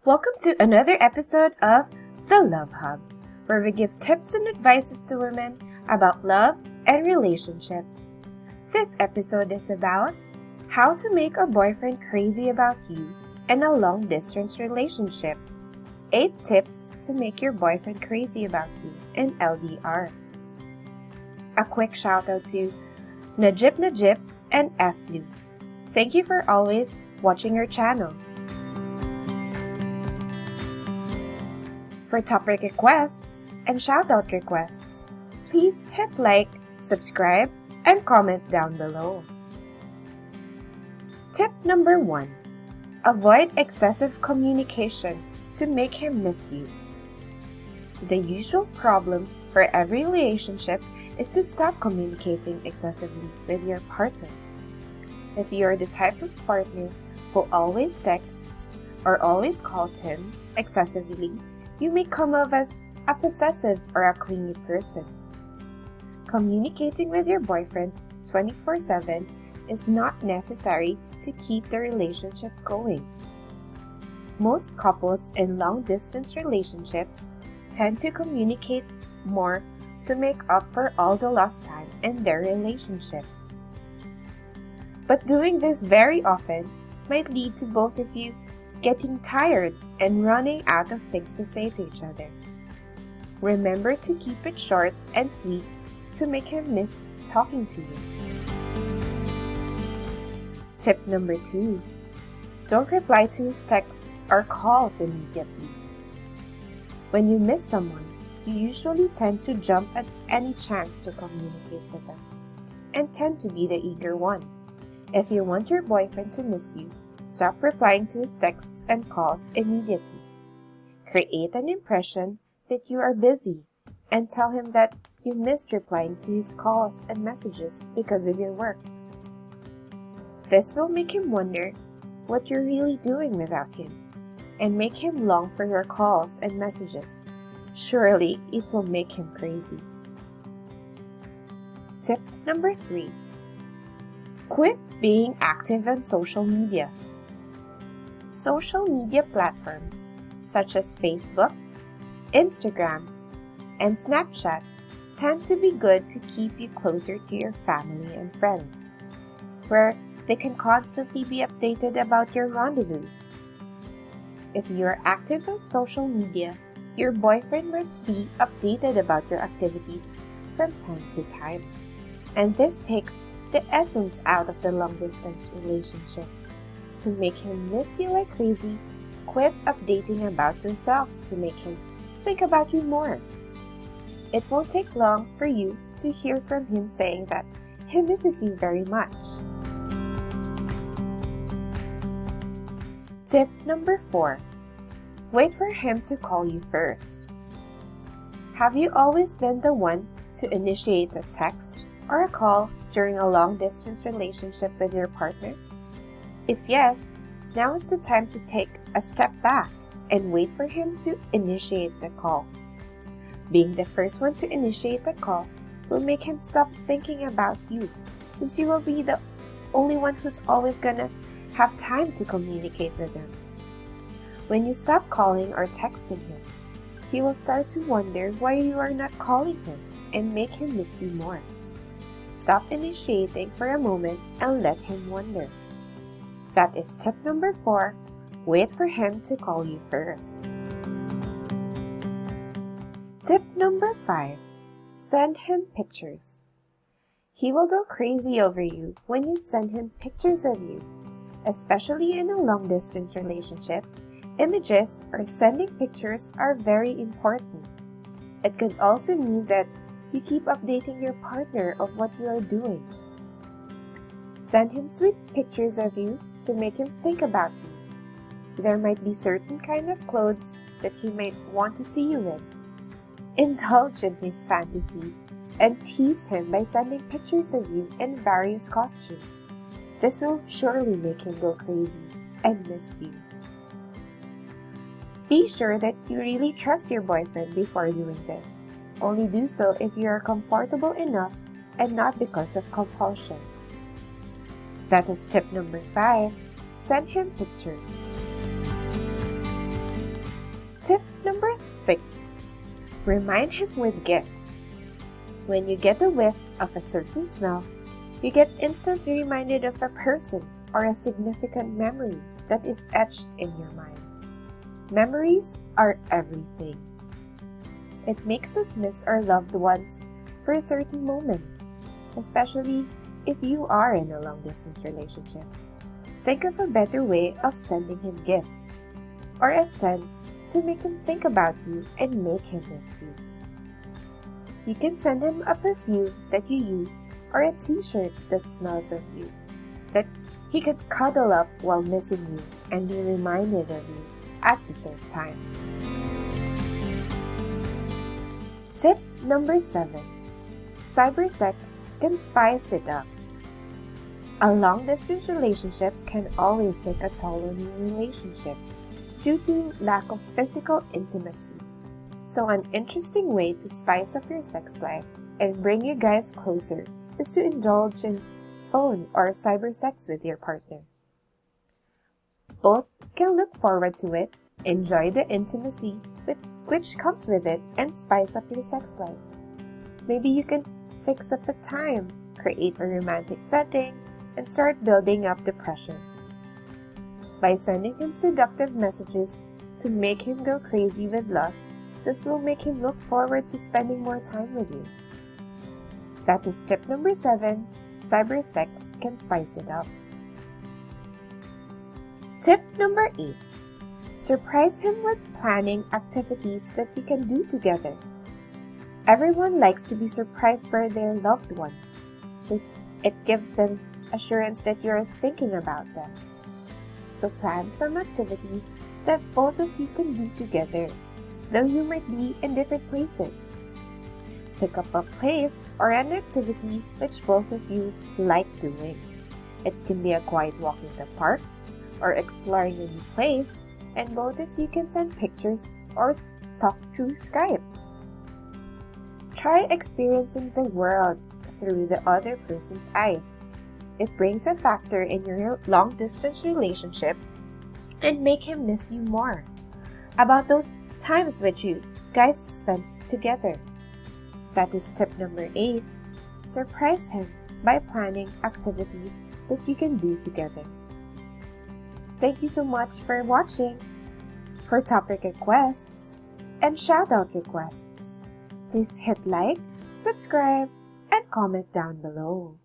Welcome to another episode of The Love Hub, where we give tips and advices to women about love and relationships. This episode is about how to make a boyfriend crazy about you in a long-distance relationship. 8 tips to make your boyfriend crazy about you in LDR. A quick shout out to Najip and Aslu. Thank you for always watching our channel. For topic requests and shoutout requests, please hit like, subscribe, and comment down below. Tip number 1. Avoid excessive communication to make him miss you. The usual problem for every relationship is to stop communicating excessively with your partner. If you are the type of partner who always texts or always calls him excessively, you may come off as a possessive or a clingy person. Communicating with your boyfriend 24/7 is not necessary to keep the relationship going. Most couples in long-distance relationships tend to communicate more to make up for all the lost time in their relationship. But doing this very often might lead to both of you getting tired and running out of things to say to each other. Remember to keep it short and sweet to make him miss talking to you. Tip number 2. Don't reply to his texts or calls immediately. When you miss someone, you usually tend to jump at any chance to communicate with them and tend to be the eager one. If you want your boyfriend to miss you, stop replying to his texts and calls immediately. Create an impression that you are busy and tell him that you missed replying to his calls and messages because of your work. This will make him wonder what you're really doing without him and make him long for your calls and messages. Surely it will make him crazy. Tip number 3. Quit being active on social media. Social media platforms such as Facebook, Instagram, and Snapchat tend to be good to keep you closer to your family and friends, where they can constantly be updated about your rendezvous. If you are active on social media, your boyfriend will be updated about your activities from time to time. And this takes the essence out of the long-distance relationship. To make him miss you like crazy, quit updating about yourself to make him think about you more. It won't take long for you to hear from him saying that he misses you very much. Tip number 4. Wait for him to call you first. Have you always been the one to initiate a text or a call during a long-distance relationship with your partner? If yes, now is the time to take a step back and wait for him to initiate the call. Being the first one to initiate the call will make him stop thinking about you, since you will be the only one who's always gonna have time to communicate with him. When you stop calling or texting him, he will start to wonder why you are not calling him and make him miss you more. Stop initiating for a moment and let him wonder. That is tip number 4. Wait for him to call you first. Tip number 5. Send him pictures. He will go crazy over you when you send him pictures of you. Especially in a long-distance relationship, images or sending pictures are very important. It could also mean that you keep updating your partner of what you are doing. Send him sweet pictures of you to make him think about you. There might be certain kind of clothes that he might want to see you in. Indulge in his fantasies and tease him by sending pictures of you in various costumes. This will surely make him go crazy and miss you. Be sure that you really trust your boyfriend before doing this. Only do so if you are comfortable enough and not because of compulsion. That is tip number 5. Send him pictures. Tip number 6. Remind him with gifts. When you get a whiff of a certain smell, you get instantly reminded of a person or a significant memory that is etched in your mind. Memories are everything. It makes us miss our loved ones for a certain moment, especially if you are in a long-distance relationship. Think of a better way of sending him gifts or a scent to make him think about you and make him miss you. You can send him a perfume that you use or a t-shirt that smells of you, that he could cuddle up while missing you and be reminded of you at the same time. Tip number 7. Cyber sex can spice it up. A long-distance relationship can always take a toll on your relationship due to lack of physical intimacy. So an interesting way to spice up your sex life and bring you guys closer is to indulge in phone or cyber sex with your partner. Both can look forward to it, enjoy the intimacy which comes with it, and spice up your sex life. Maybe you can fix up a time, create a romantic setting, and start building up the pressure. By sending him seductive messages to make him go crazy with lust, this will make him look forward to spending more time with you. That is tip number 7. Cyber sex can spice it up. Tip number 8. Surprise him with planning activities that you can do together. Everyone likes to be surprised by their loved ones, since it gives them assurance that you're thinking about them. So plan some activities that both of you can do together, though you might be in different places. Pick up a place or an activity which both of you like doing. It can be a quiet walk in the park or exploring a new place, and both of you can send pictures or talk through Skype. Try experiencing the world through the other person's eyes. It brings a factor in your long-distance relationship and make him miss you more about those times which you guys spent together. That is tip number 8. Surprise him by planning activities that you can do together. Thank you so much for watching. For topic requests and shout-out requests, please hit like, subscribe, and comment down below.